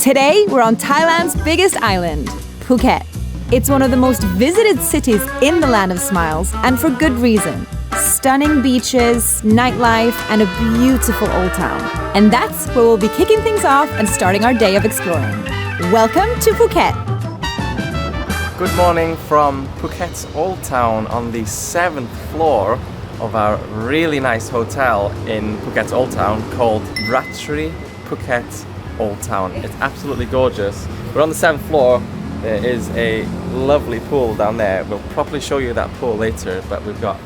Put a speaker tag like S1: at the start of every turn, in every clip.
S1: Today, we're on Thailand's biggest island, Phuket. It's one of the most visited cities in the Land of Smiles, and for good reason. Stunning beaches, nightlife, and a beautiful old town. And that's where we'll be kicking things off and starting our day of exploring. Welcome to Phuket!
S2: Good morning from Phuket's Old Town on the 7th floor of our really nice hotel in Phuket's Old Town called Ratri Phuket Old Town. It's absolutely gorgeous. We're on the 7th floor. There is a lovely pool down there. We'll probably show you that pool later, but we've got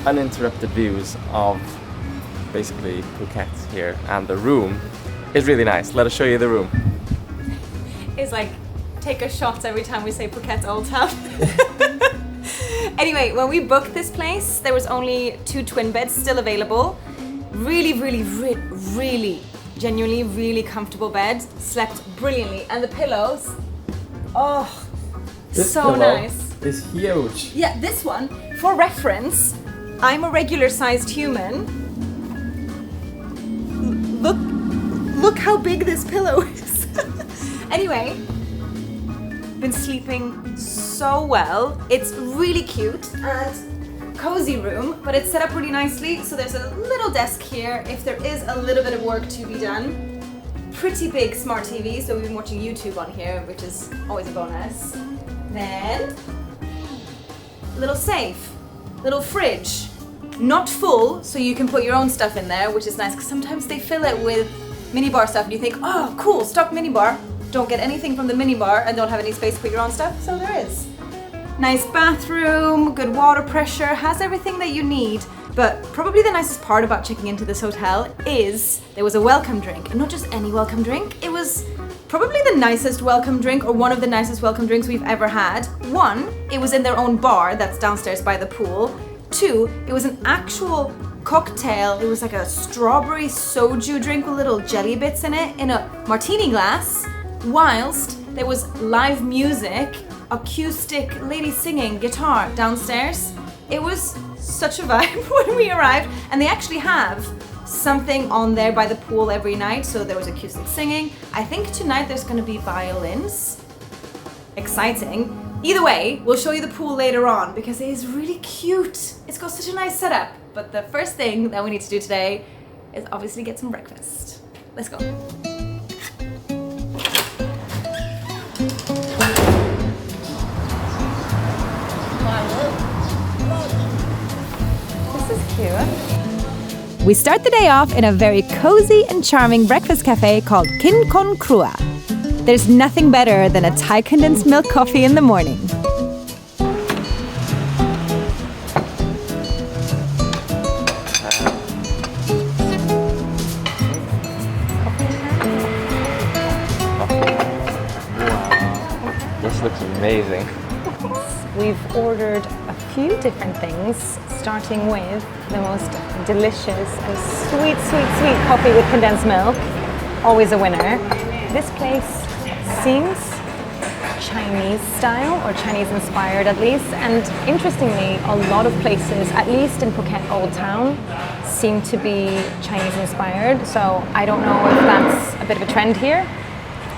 S2: uninterrupted views of basically Phuket here, and the room is really nice. Let us show you the room.
S1: It's like take a shot every time we say Phuket's Old Town. Anyway, when we booked this place, there was only 2 twin beds still available. Really, genuinely really comfortable bed. Slept brilliantly, and the pillows, oh,
S2: This
S1: so
S2: pillow
S1: nice.
S2: is huge.
S1: Yeah, this one, for reference, I'm a regular sized human. Look how big this pillow is. Anyway, been sleeping so well. It's really cute and cozy room, but it's set up really nicely. So there's a little desk here if there is a little bit of work to be done. Pretty big smart TV, so we've been watching YouTube on here, which is always a bonus. Then, little safe, little fridge. Not full, so you can put your own stuff in there, which is nice, because sometimes they fill it with minibar stuff and you think, oh cool, stock minibar. Don't get anything from the minibar and don't have any space to put your own stuff, so there is. Nice bathroom, good water pressure, has everything that you need. But probably the nicest part about checking into this hotel is there was a welcome drink, and not just any welcome drink, it was probably the nicest welcome drink, or one of the nicest welcome drinks we've ever had. 1, it was in their own bar that's downstairs by the pool. 2, it was an actual cocktail. It was like a strawberry soju drink with little jelly bits in it in a martini glass, whilst there was live music, acoustic lady singing, guitar downstairs. It was such a vibe when we arrived, and they actually have something on there by the pool every night, so there was acoustic singing. I think tonight there's going to be violins. Exciting. Either way, we'll show you the pool later on because it is really cute. It's got such a nice setup, but the first thing that we need to do today is obviously get some breakfast. Let's go. We start the day off in a very cozy and charming breakfast cafe called Kin Kon Krua. There's nothing better than a Thai condensed milk coffee in the morning.
S2: Wow, this looks amazing.
S3: We've ordered a few different things, starting with the most delicious and sweet coffee with condensed milk. Always a winner. This place seems Chinese style, or Chinese inspired at least, and interestingly, a lot of places, at least in Phuket Old Town, seem to be Chinese inspired, so I don't know if that's a bit of a trend here,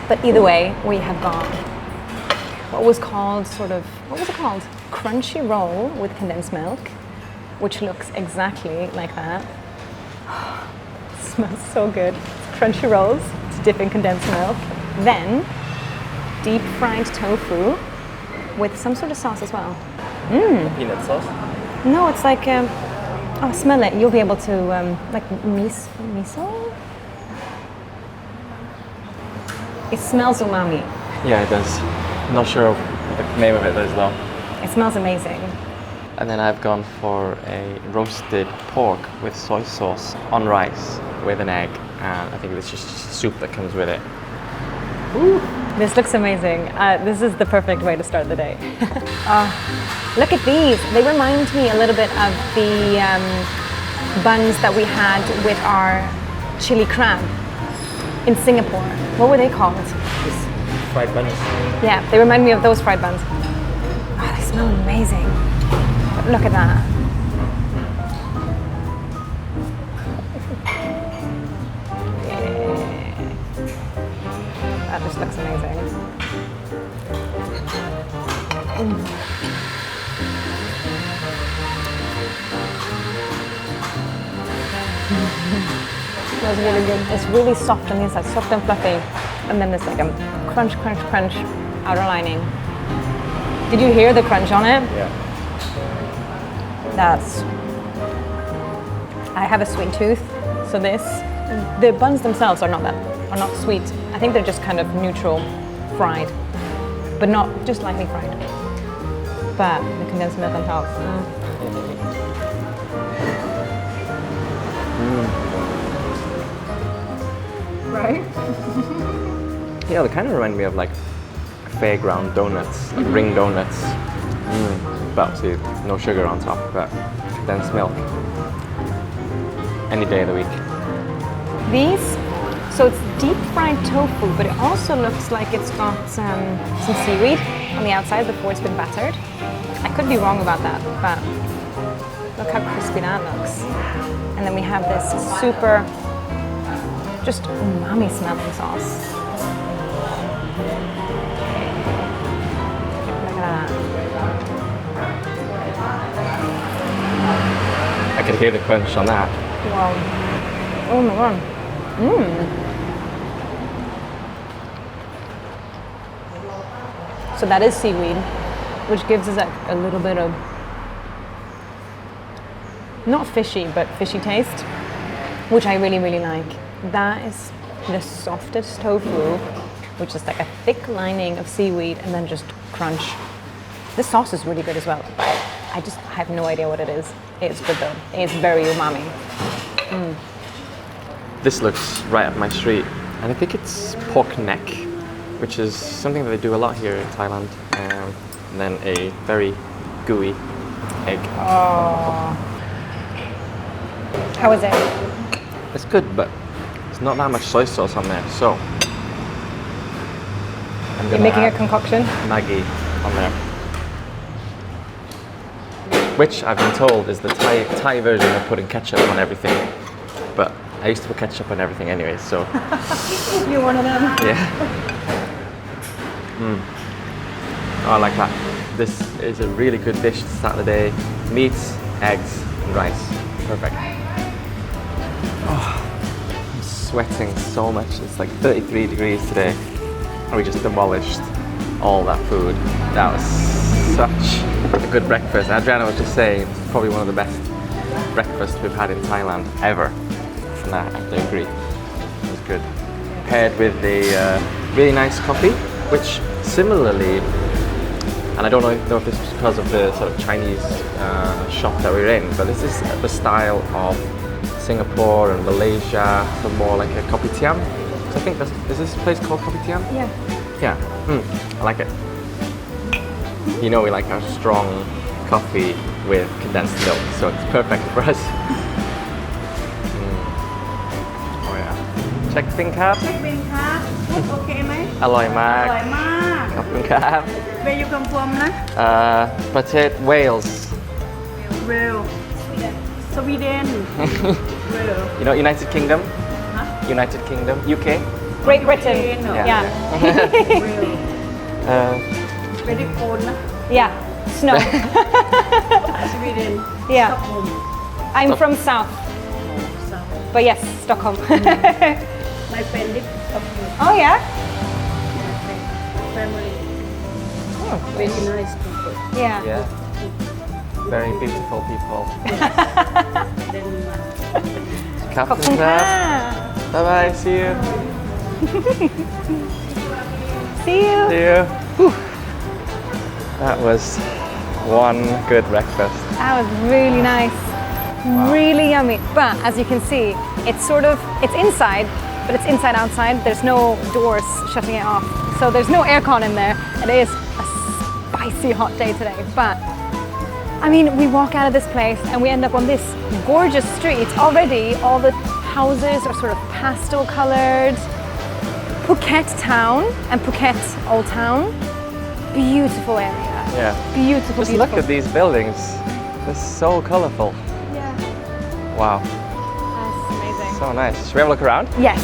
S3: but either way, we have got what was it called? Crunchy roll with condensed milk, which looks exactly like that. It smells so good. It's crunchy rolls to dip in condensed milk. Then deep fried tofu with some sort of sauce as well.
S2: Peanut sauce?
S3: No, it's like, oh, smell it. You'll be able to, like miso? It smells umami.
S2: Yeah, it does. I'm not sure what the name of it is though.
S3: It smells amazing.
S2: And then I've gone for a roasted pork with soy sauce on rice with an egg, and I think it's just soup that comes with it.
S3: Ooh, this looks amazing. This is the perfect way to start the day. Look at these. They remind me a little bit of the buns that we had with our chili crab in Singapore. What were they called?
S2: Fried buns.
S3: Yeah, they remind me of those fried buns. Oh, they smell amazing. Look at that. looks amazing. Smells really good. It's really soft on the inside, soft and fluffy. And then there's like a crunch, crunch, crunch outer lining. Did you hear the crunch on it?
S2: Yeah.
S3: That's... I have a sweet tooth, so the buns themselves are not sweet. I think they're just kind of neutral, fried, but not just lightly fried. But the condensed milk on top. Right?
S2: Yeah, they kind of remind me of like fairground donuts, like ring donuts. But obviously no sugar on top, but condensed milk. Any day of the week.
S3: These, so it's deep fried tofu, but it also looks like it's got some seaweed on the outside before it's been battered. I could be wrong about that, but look how crispy that looks. And then we have this super, just umami smelling sauce. Look at that.
S2: I could hear the crunch on that.
S3: Wow. Oh my god. So that is seaweed, which gives us like a little bit of, not fishy, but fishy taste, which I really, really like. That is the softest tofu, which is like a thick lining of seaweed and then just crunch. This sauce is really good as well. I have no idea what it is. It's good though. It's very umami.
S2: This looks right up my street, and I think it's pork neck, which is something that they do a lot here in Thailand. And then a very gooey egg.
S3: Oh. How is it?
S2: It's good, but there's not that much soy sauce on there, so I'm
S3: You're making a concoction?
S2: Maggi on there, which I've been told is the Thai version of putting ketchup on everything. But I used to put ketchup on everything anyway, so
S3: You're one of them.
S2: yeah. Oh, I like that. This is a really good dish to start the day. Meats, eggs, and rice. Perfect. Oh, I'm sweating so much. It's like 33 degrees today. And we just demolished all that food. That was such a good breakfast. Adriana was just saying it's probably one of the best breakfasts we've had in Thailand ever. And I have to agree. It was good. Paired with a really nice coffee, which similarly, and I don't know if this was because of the sort of Chinese shop that we're in, but this is the style of Singapore and Malaysia, so more like a kopitiam. So I think is this place called kopitiam?
S3: Yeah.
S2: Yeah. I like it. You know we like our strong coffee with condensed milk, so it's perfect for us. Oh yeah. Check thingครับ
S4: เช็คบินครับโอเคไหม
S2: อร่อยมาก
S4: อร่อยมาก
S2: ขอบคุณครับ
S4: Where you come from นะ
S2: ประเทศเวลส์
S4: Wales Sweden Wales
S2: You know United Kingdom? United Kingdom? UK?
S3: Great Britain.
S2: Yeah.
S3: Yeah.
S4: Wales Very cold นะ
S3: Yeah. Snow.
S4: Sweden
S3: Yeah.
S4: Stockholm
S3: I'm from South,
S4: South
S3: but yes, Stockholm.
S4: My friend live Stockholm
S3: Oh yeah?
S4: family very nice people
S3: Yeah.
S2: Yeah. Very beautiful people.
S4: Denmark
S2: ครับ
S3: ขอบคุณค่ะ
S2: Bye bye. See you.
S3: See you.
S2: See you. Whew. That was one good breakfast.
S3: That was really nice. Really yummy. But as you can see, it's inside, but it's inside outside. There's no doors shutting it off. So there's no aircon in there. It is a spicy hot day today. But I mean, we walk out of this place and we end up on this gorgeous street. Already all the houses are sort of pastel colored. Phuket town and Phuket Old Town. Beautiful area.
S2: Yeah.
S3: Beautiful,
S2: Just
S3: beautiful.
S2: look at these buildings. They're so colorful.
S3: Yeah,
S2: Wow.
S3: that's amazing.
S2: So nice. Should we have a look around?
S3: Yes.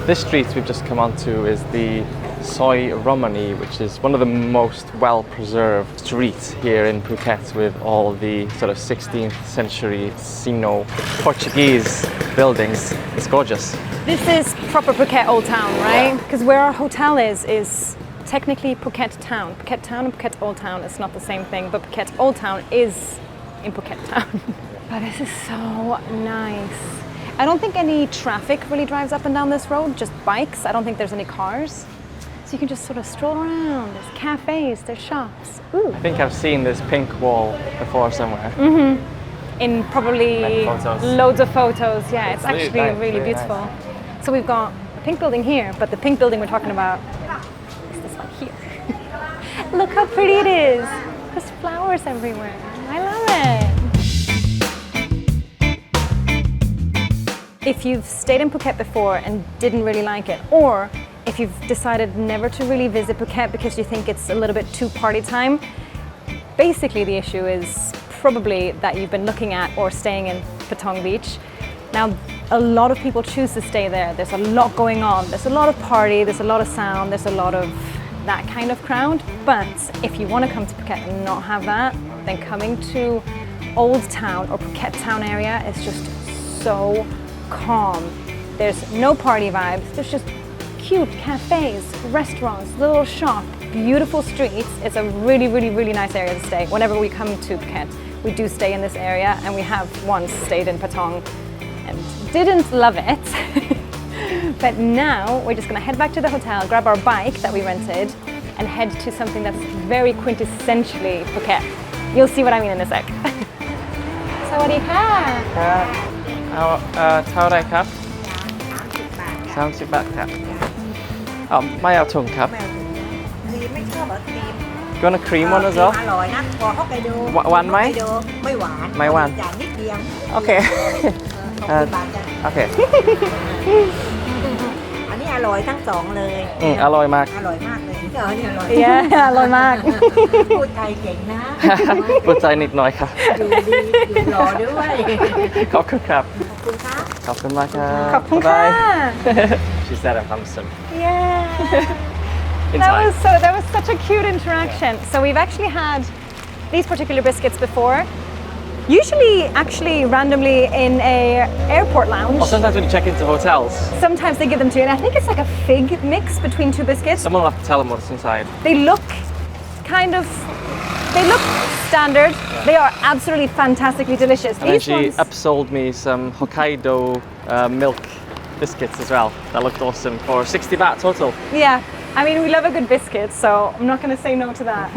S2: This street we've just come onto is the Soi Romani, which is one of the most well-preserved streets here in Phuket, with all the sort of 16th century Sino Portuguese buildings. It's gorgeous.
S3: This is proper Phuket Old Town, right? Because where our hotel is technically Phuket Town. Phuket Town and Phuket Old Town is not the same thing, but Phuket Old Town is in Phuket Town. But this is so nice. I don't think any traffic really drives up and down this road, just bikes. I don't think there's any cars. So you can just sort of stroll around. There's cafes, there's shops. Ooh.
S2: I think I've seen this pink wall before somewhere.
S3: In probably
S2: Many photos.
S3: loads of photos. Yeah, it's
S2: Really
S3: actually
S2: nice,
S3: really
S2: really
S3: beautiful.
S2: nice.
S3: So we've got a pink building here, but the pink building we're talking about is this one here. Look how pretty it is. There's flowers everywhere. I love it. If you've stayed in Phuket before and didn't really like it, or if you've decided never to really visit Phuket because you think it's a little bit too party time, basically the issue is probably that you've been looking at or staying in Patong Beach. Now, a lot of people choose to stay there. There's a lot going on. There's a lot of party, there's a lot of sound, there's a lot of that kind of crowd. But if you want to come to Phuket and not have that, then coming to Old Town or Phuket Town area is just so calm. There's no party vibes. There's just cute cafes, restaurants, little shop, beautiful streets. It's a really, really, really nice area to stay. Whenever we come to Phuket, we do stay in this area, and we have once stayed in Patong and didn't love it. But now we're just gonna head back to the hotel, grab our bike that we rented, and head to something that's very quintessentially Phuket. You'll see what I mean in a sec. Sawadee ka.
S2: เท่าไรครับ30 บาทครับไม่เอาถุงครับ
S5: ครีมไม่ชอบเหรอครีม
S2: You want a cream one as
S5: ครี
S2: well?
S5: มอร่อยนะพอฮอกไกโด
S2: หวานไหม
S5: ฮอกไกโดไม่หวาน
S2: ไม่หวาน
S5: จานนิดเดียว
S2: Okay.
S5: 60 บาทจ้ะ
S2: Okay.
S5: อันนี้อร่อยทั้งสองเลย
S2: อร่อยมาก
S5: อร่อยมากเลยเออนี่อร่อย
S3: Yeah, อร่อยมาก
S5: พูดไทยเก่งนะ
S2: ปวดใจนิดหน่อยครับ
S5: ดูดีดูหล่อด้วย
S2: ขอบคุณครับ
S5: ขอบคุณครับ
S2: ขอบคุณมากครับ
S3: ขอบคุณค่ะ
S2: Bye-bye. She said I'm handsome.
S3: Yeah.
S2: In
S3: That
S2: time.
S3: was such a cute interaction. So we've actually had these particular biscuits before. Usually, actually, randomly in a airport lounge.
S2: Or sometimes when you check into hotels,
S3: Sometimes they give them to you, and I think it's like a fig mix between two biscuits.
S2: someone will have to tell them what's inside.
S3: They look standard. They are absolutely fantastically delicious.
S2: And then
S3: These
S2: she
S3: ones,
S2: upsold me some Hokkaido milk biscuits as well. That looked awesome for 60 baht total.
S3: yeah. I mean, we love a good biscuit, so I'm not going to say no to that.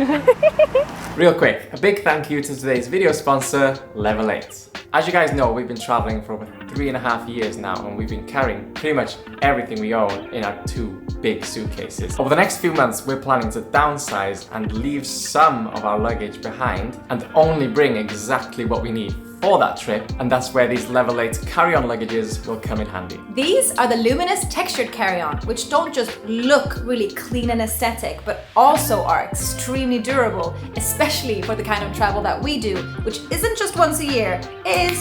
S2: Real quick, a big thank you to today's video sponsor, Level 8. As you guys know, we've been traveling for over 3.5 years now, and we've been carrying pretty much everything we own in our 2 big suitcases. Over the next few months, we're planning to downsize and leave some of our luggage behind and only bring exactly what we need for that trip, and that's where these Level 8 carry-on luggages will come in handy.
S1: These are the luminous textured carry-on, which don't just look really clean and aesthetic, but also are extremely durable, especially for the kind of travel that we do, which isn't just once a year, is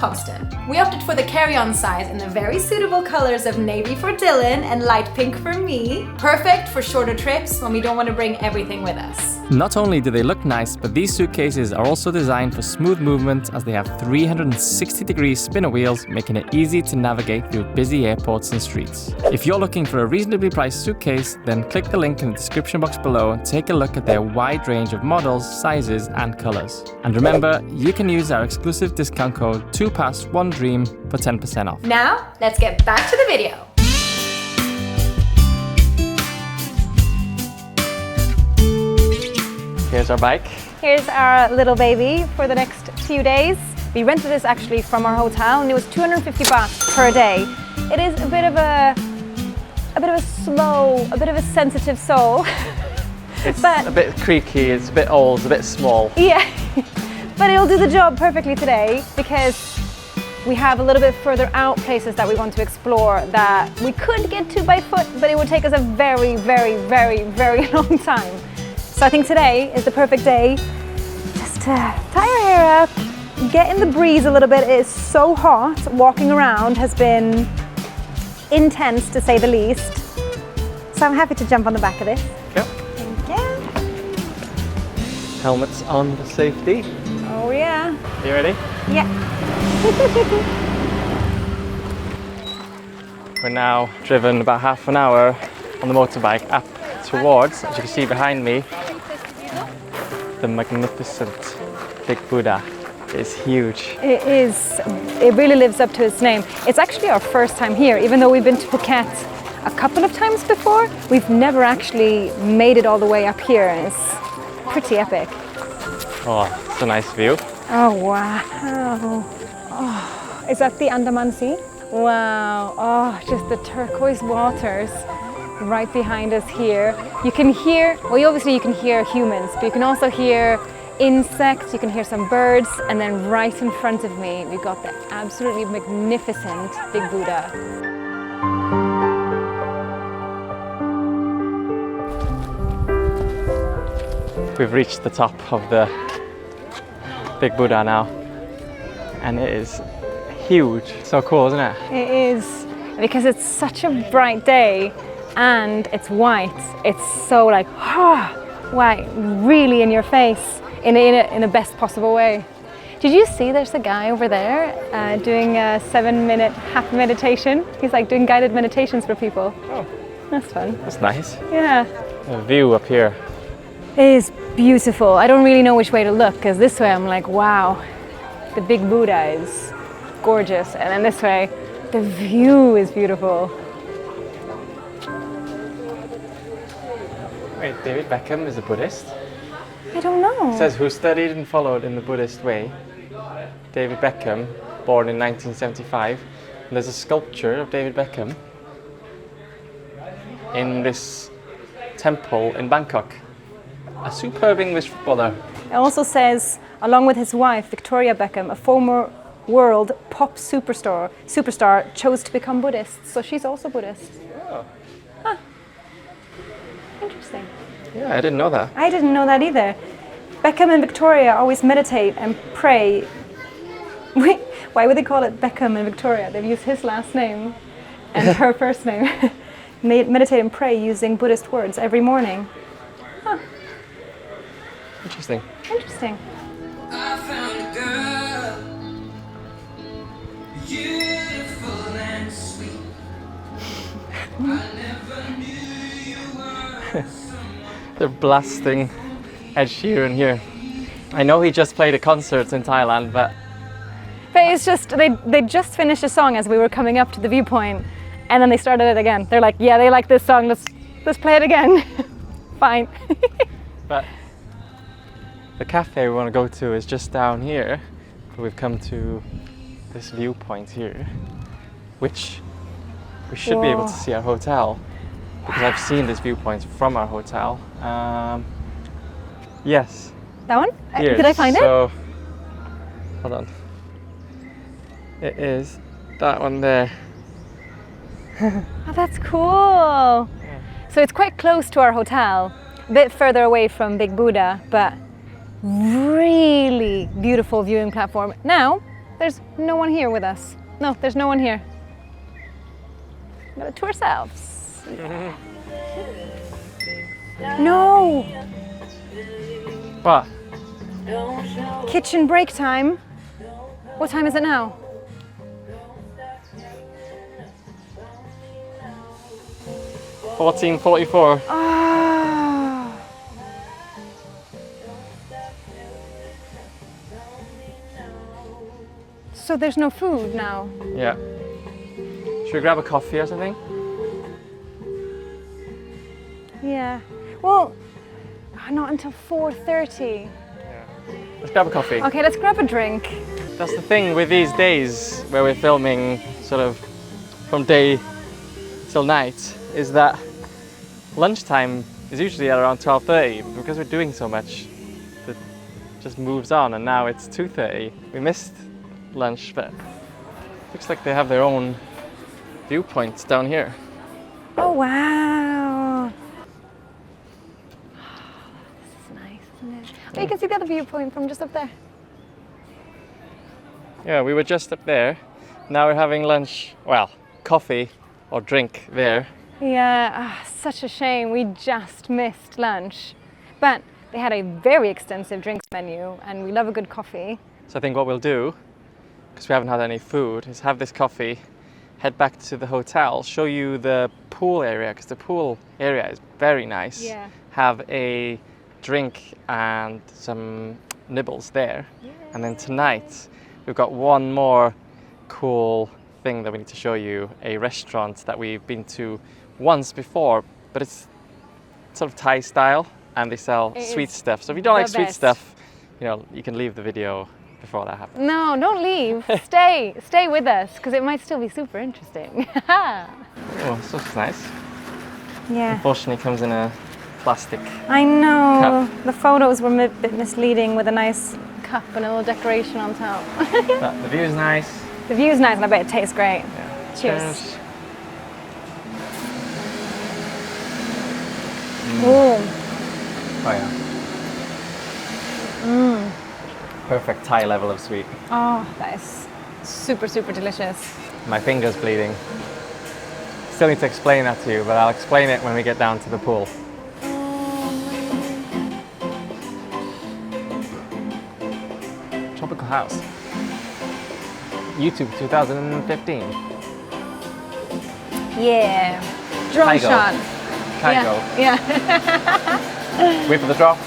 S1: constant. We opted for the carry-on size in the very suitable colors of navy for Dylan and light pink for me. Perfect for shorter trips when we don't want to bring everything with us.
S2: Not only do they look nice, but these suitcases are also designed for smooth movement, as they have 360-degree spinner wheels, making it easy to navigate through busy airports and streets. If you're looking for a reasonably priced suitcase, then click the link in the description box below and take a look at their wide range of models, sizes and colors. And remember, you can use our exclusive discount code 2PASS1DREAM for 10% off.
S1: Now, let's get back to the video.
S2: Here's our bike.
S3: Here's our little baby for the next few days. We rented this actually from our hotel, and it was 250 baht per day. It is a bit of a slow, a bit of a sensitive soul.
S2: It's
S3: But-
S2: a bit creaky, it's a bit old, it's a bit small.
S3: Yeah, but it'll do the job perfectly today because we have a little bit further out places that we want to explore that we could get to by foot, but it would take us a very, very, very, very long time. So I think today is the perfect day just to tie our hair up, get in the breeze a little bit. It is so hot. Walking around has been intense to say the least. So I'm happy to jump on the back of this.
S2: Okay.
S3: Thank you.
S2: Helmets on for safety.
S3: Oh yeah.
S2: You ready?
S3: Yeah.
S2: We're now driven about half an hour on the motorbike up towards, as you can see behind me, the magnificent Big Buddha. It's huge.
S3: It is. It really lives up to its name. It's actually our first time here, even though we've been to Phuket a couple of times before. We've never actually made it all the way up here, and it's pretty epic.
S2: Oh, it's a nice view.
S3: Oh wow! Oh, is that the Andaman Sea? Wow! Oh, just the turquoise waters right behind us here. You can hear. Well, obviously you can hear humans, but you can also hear insects, you can hear some birds, and then right in front of me we've got the absolutely magnificent Big Buddha.
S2: We've reached the top of the Big Buddha now, and it is huge. So cool, isn't it?
S3: It is, because it's such a bright day and it's white. It's so like, white, really in your face. In a best possible way. Did you see there's a guy over there doing a 7-minute half meditation? He's like doing guided meditations for people.
S2: Oh,
S3: that's fun.
S2: that's nice.
S3: Yeah.
S2: The view up here.
S3: It is beautiful. I don't really know which way to look, because this way I'm like, wow, the Big Buddha is gorgeous. And then this way, the view is beautiful.
S2: Wait, David Beckham is a Buddhist?
S3: I don't know.
S2: It says, who studied and followed in the Buddhist way. David Beckham, born in 1975. And there's a sculpture of David Beckham in this temple in Bangkok. A superb English footballer.
S3: It also says, along with his wife, Victoria Beckham, a former world pop superstar chose to become Buddhist. So she's also Buddhist.
S2: Oh.
S3: Huh. Interesting.
S2: Yeah, I didn't know that.
S3: I didn't know that either. Beckham and Victoria always meditate and pray. Wait, why would they call it Beckham and Victoria? They've used his last name and her first name. Meditate and pray using Buddhist words every morning. Huh.
S2: Interesting.
S3: Interesting.
S6: I found a girl, beautiful and sweet. I never knew you were someone.
S2: They're blasting Ed Sheeran here. I know he just played a concert in Thailand, but
S3: it's just, they just finished a song as we were coming up to the viewpoint, and then they started it again. They're like, yeah, they like this song, let's play it again. Fine.
S2: But the cafe we want to go to is just down here. But we've come to this viewpoint here, which we should be able to see our hotel, because I've seen this viewpoint from our hotel. Yes.
S3: That one?
S2: Here.
S3: Did I find it?
S2: So, hold on. It is that one there.
S3: Oh, that's cool.
S2: Yeah.
S3: So it's quite close to our hotel, a bit further away from Big Buddha, but really beautiful viewing platform. Now, there's no one here with us. No, there's no one here. Got it to ourselves. No!
S2: What?
S3: Kitchen break time. What time is it now?
S2: $14.44.
S3: Ah. So there's no food now.
S2: Yeah. Should we grab a coffee or something?
S3: Yeah. Well, not until 4:30.
S2: Let's grab a coffee.
S3: Okay, let's grab a drink.
S2: That's the thing with these days where we're filming sort of from day till night, is that lunchtime is usually at around 12:30, but because we're doing so much, it just moves on, and now it's 2:30. We missed lunch, but looks like they have their own viewpoints down here.
S3: Oh wow! This is nice, isn't it? Oh, you can see the other viewpoint from just up there.
S2: Yeah, we were just up there. Now we're having lunch, well, coffee or drink there.
S3: Yeah, such a shame. We just missed lunch. But they had a very extensive drinks menu and we love a good coffee.
S2: So I think what we'll do, because we haven't had any food, is have this coffee, head back to the hotel, show you the pool area, because the pool area is very nice.
S3: Yeah.
S2: Have a drink and some nibbles there. And then tonight we've got one more cool thing that we need to show you, a restaurant that we've been to once before, but it's sort of Thai style and they sell sweet stuff. So if you don't like
S3: the
S2: sweet
S3: best.
S2: stuff, you know, you can leave the video before that happens.
S3: No, don't leave. Stay with us because it might still be super interesting.
S2: Oh, this looks nice.
S3: Yeah.
S2: Unfortunately, it comes in a plastic.
S3: I know.
S2: Cup.
S3: The photos were a bit misleading with a nice cup and a little decoration on top.
S2: But the view is nice.
S3: The view's nice and I bet it tastes great.
S2: Yeah.
S3: Cheers. Ooh.
S2: Oh yeah. Perfect Thai level of sweet.
S3: Oh, that is super, super delicious.
S2: My finger's bleeding. Still need to explain that to you, but I'll explain it when we get down to the pool. Tropical house. YouTube 2015.
S3: Yeah. Drone
S2: Kygo.
S3: shot.
S2: Kygo.
S3: Yeah.
S2: Wait for the drop.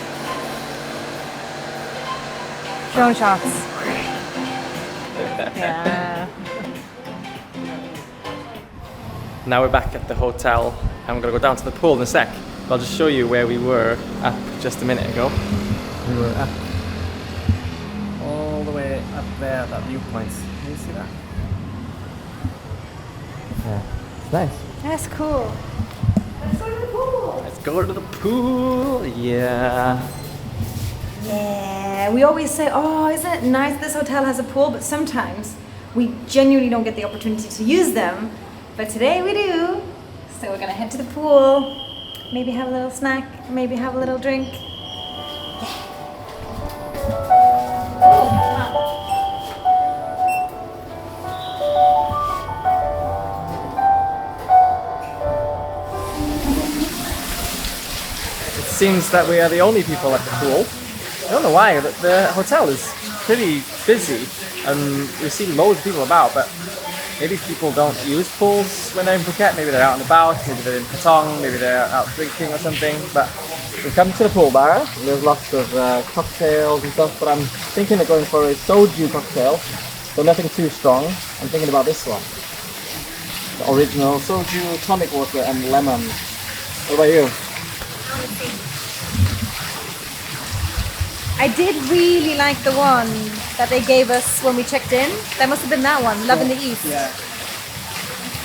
S3: Drone shots. Yeah.
S2: Now we're back at the hotel and we're gonna go down to the pool in a sec. I'll just show you where we were up just a minute ago. We were up all the way up there, that viewpoint. Can you see that? Yeah, it's nice.
S3: That's cool. Let's go to the pool.
S2: Let's go to the pool. Yeah.
S1: Yeah, we always say, oh, isn't it nice this hotel has a pool? But sometimes we genuinely don't get the opportunity to use them. But today we do. So we're gonna head to the pool, maybe have a little snack, maybe have a little drink.
S2: It seems that we are the only people at the pool. I don't know why, the hotel is pretty busy and we see loads of people about, but maybe people don't use pools when they're in Phuket. Maybe they're out and about, maybe they're in Patong, maybe they're out drinking or something. But we come to the pool bar, there's lots of cocktails and stuff, but I'm thinking of going for a soju cocktail, so nothing too strong. I'm thinking about this one. The original soju, tonic water and lemon. What about you?
S1: I did really like the one that they gave us when we checked in. That must have been that one, Love in the East.
S2: Yeah.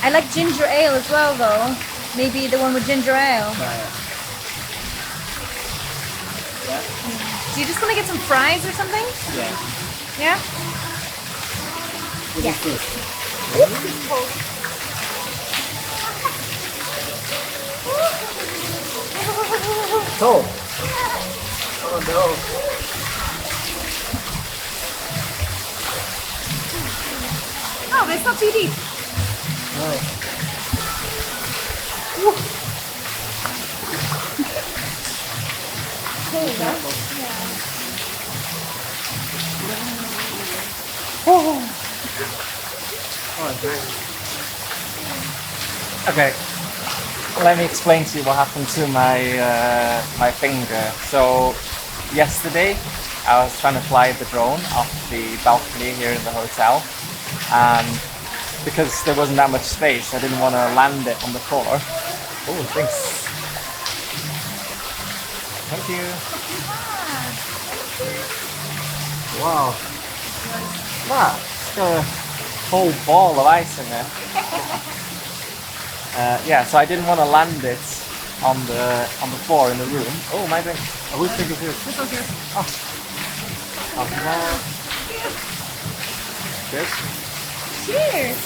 S1: I like ginger ale as well though. Maybe the one with ginger ale. Do you just want to get some fries or something?
S2: Yeah.
S1: Yeah?
S2: Cold. Oh no.
S1: Oh, but it's not too deep.
S2: Okay, let me explain to you what happened to my finger. So yesterday I was trying to fly the drone off the balcony here in the hotel, and because there wasn't that much space, I didn't want to land it on the floor. Oh, thanks. Thank you. Wow. Wow, it's got a whole ball of ice in there. Yeah, so I didn't want to land it on the floor in the room. Oh, my drink. Oh, whose drink is this?
S1: This one's yours.
S2: Oh, no. Cheers.
S1: Cheers.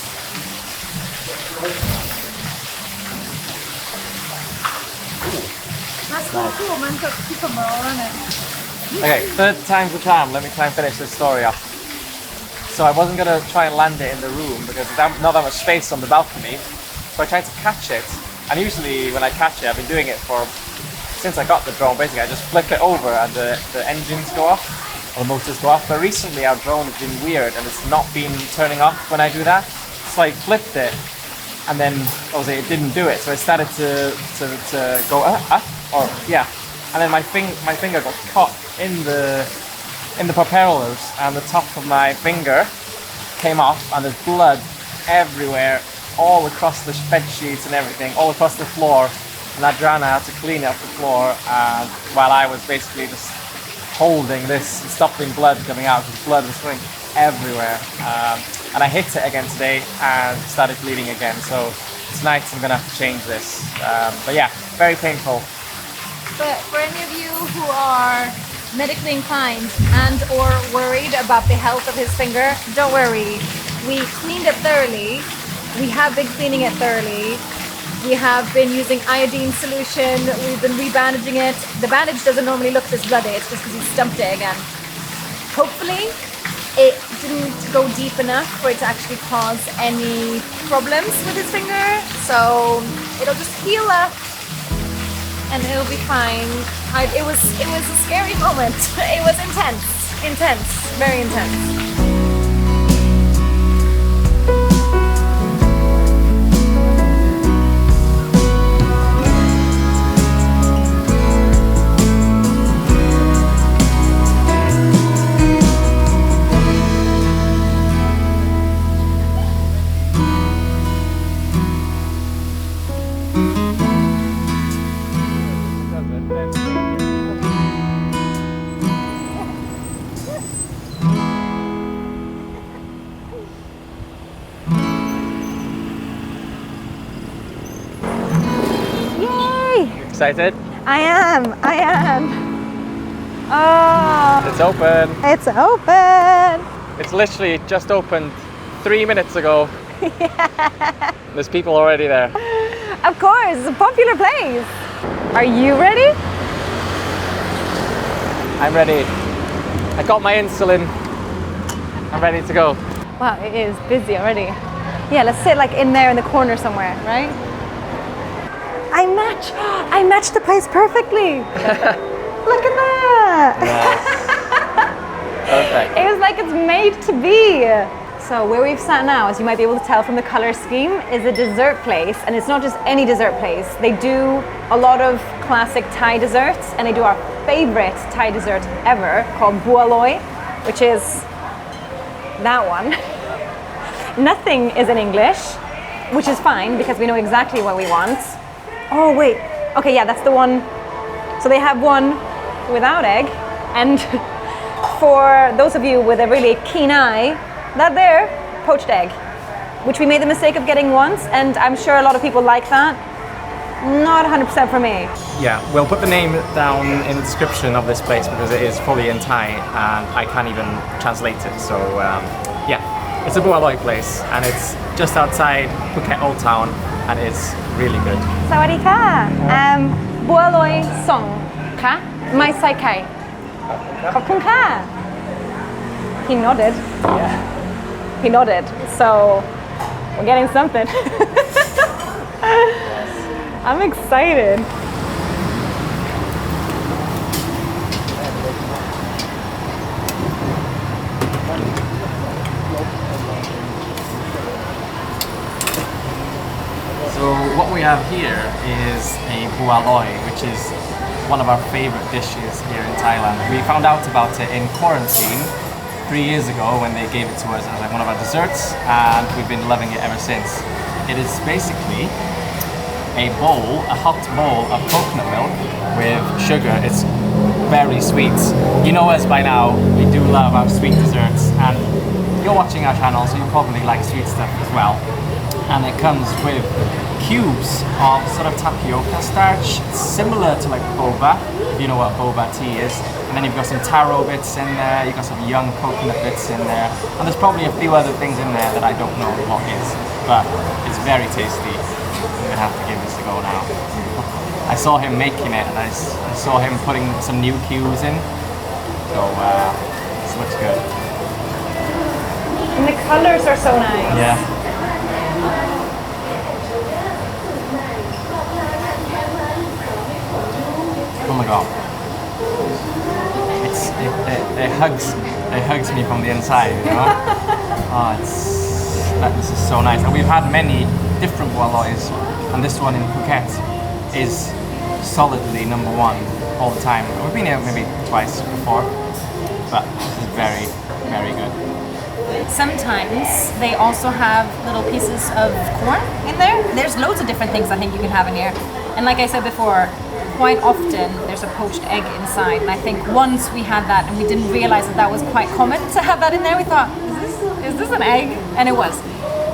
S1: That's cool, man. Got cucumber all on it.
S2: Okay, third time's the charm. Let me try and finish this story off. So I wasn't going to try and land it in the room because there's not that much space on the balcony. So I tried to catch it, and usually when I catch it, I've been doing it since I got the drone. Basically, I just flip it over and the engines go off, or the motors go off. But recently our drone has been weird and it's not been turning off when I do that. So I flipped it, and then obviously it didn't do it. So I started to go or yeah, and then my finger got caught in the propellers, and the top of my finger came off, and there's blood everywhere, all across the bed sheets and everything, all across the floor. And Adriana had to clean up the floor, and while I was basically just holding this, stopping blood coming out, because blood was going everywhere. And I hit it again today and started bleeding again. So tonight I'm gonna have to change this. But yeah, very painful.
S3: But for any of you who are medically inclined and or worried about the health of his finger, don't worry. We cleaned it thoroughly. We have been cleaning it thoroughly. We have been using iodine solution. We've been rebandaging it. The bandage doesn't normally look this bloody. It's just because he stumped it again. Hopefully, it didn't go deep enough for it to actually cause any problems with his finger. So it'll just heal up and it'll be fine. It was a scary moment. It was intense, very intense.
S2: Excited?
S3: I am. Oh,
S2: It's open.
S3: it's open.
S2: It's literally just opened 3 minutes ago. There's people already there.
S3: Of course, it's a popular place. Are you ready?
S2: I'm ready. I got my insulin. I'm ready to go.
S3: Wow, it is busy already. Yeah, let's sit like in there in the corner somewhere, right? I matched the place perfectly. Look at that.
S2: Nice. Perfect.
S3: It was like it's made to be. So where we've sat now, as you might be able to tell from the color scheme, is a dessert place. And it's not just any dessert place. They do a lot of classic Thai desserts, and they do our favorite Thai dessert ever called bualoi, which is that one. Nothing is in English, which is fine because we know exactly what we want. Oh wait, okay, yeah, that's the one. So they have one without egg, and for those of you with a really keen eye, that there, poached egg, which we made the mistake of getting once, and I'm sure a lot of people like that. Not 100% for me.
S2: Yeah, we'll put the name down in the description of this place because it is fully in Thai and I can't even translate it. So yeah, it's a bualoi place and it's just outside Phuket Old Town and it's really good.
S3: สวัสดีค่ะบัวลอยส่งค่ะไม่ใส่ไข่ขอบคุณค่ะ He nodded.
S2: Yeah.
S3: He nodded. So we're getting something. I'm excited.
S2: So what we have here is a bualoi, which is one of our favorite dishes here in Thailand. We found out about it in quarantine 3 years ago when they gave it to us as like one of our desserts, and we've been loving it ever since. It is basically a hot bowl of coconut milk with sugar. It's very sweet. You know us by now, we do love our sweet desserts, and you're watching our channel, so you probably like sweet stuff as well. And it comes with cubes of sort of tapioca starch, similar to like boba, if you know what boba tea is. And then you've got some taro bits in there, you've got some young coconut bits in there, and there's probably a few other things in there that I don't know what is, but it's very tasty. I'm gonna have to give this a go now. I saw him making it and I saw him putting some new cubes in, so this looks good.
S3: And the colors are so nice.
S2: Yeah. got. It hugs me from the inside, you know. This is so nice. And we've had many different Walois, and this one in Phuket is solidly number one all the time. We've been here maybe twice before, but this is very, very good.
S3: Sometimes they also have little pieces of corn in there. There's loads of different things I think you can have in here. And like I said before, quite often there's a poached egg inside. And I think once we had that and we didn't realize that that was quite common to have that in there, we thought, is this an egg? And it was.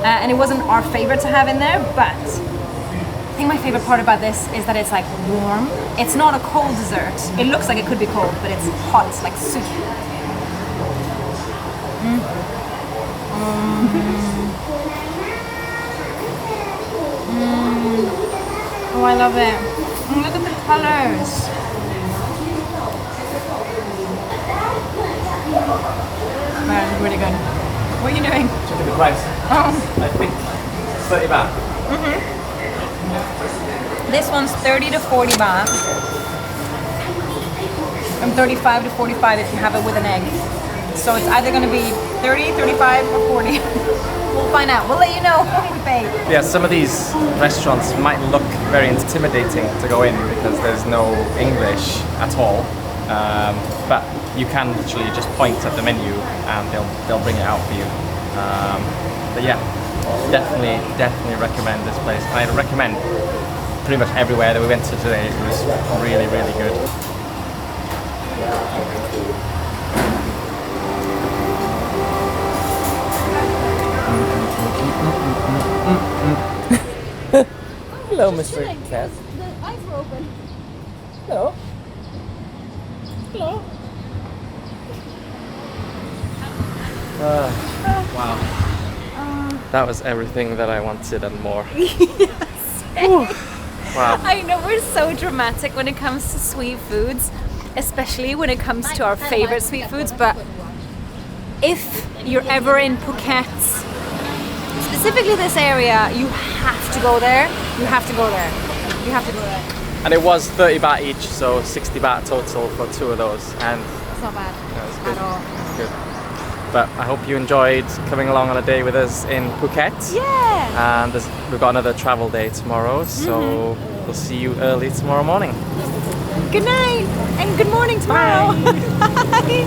S3: And it wasn't our favorite to have in there, but I think my favorite part about this is that it's like warm. It's not a cold dessert. It looks like it could be cold, but it's hot, it's like soup. Oh, I love it. Look at the colors. Man, it's really good. What are you doing?
S2: Checking the price.
S3: Oh.
S2: I think 30 baht.
S3: This one's 30 to 40 baht. And 35 to 45 if you have it with an egg. So it's either going to be 30, 35, or 40. We'll find out. We'll let you know when we pay.
S2: Yeah, some of these restaurants might look very intimidating to go in because there's no English at all. But you can literally just point at the menu and they'll bring it out for you. But yeah, definitely recommend this place. And I'd recommend pretty much everywhere that we went to today. It was really, really good. Hello, Mr. Cat.
S1: The eyes were open.
S2: Hello. Hello. Wow. That was everything that I wanted and more. Wow.
S3: I know we're so dramatic when it comes to sweet foods, especially when it comes to our favorite sweet foods, but if you're ever in Phuket, specifically this area, you have to go there. You have to go there. You have to go there.
S2: And it was 30 baht each, so 60 baht total for two of those. And
S3: It's not bad
S2: that was good.
S3: at all.
S2: It's good. But I hope you enjoyed coming along on a day with us in Phuket.
S3: Yeah!
S2: And we've got another travel day tomorrow, so we'll see you early tomorrow morning.
S3: Good night and good morning tomorrow. Bye.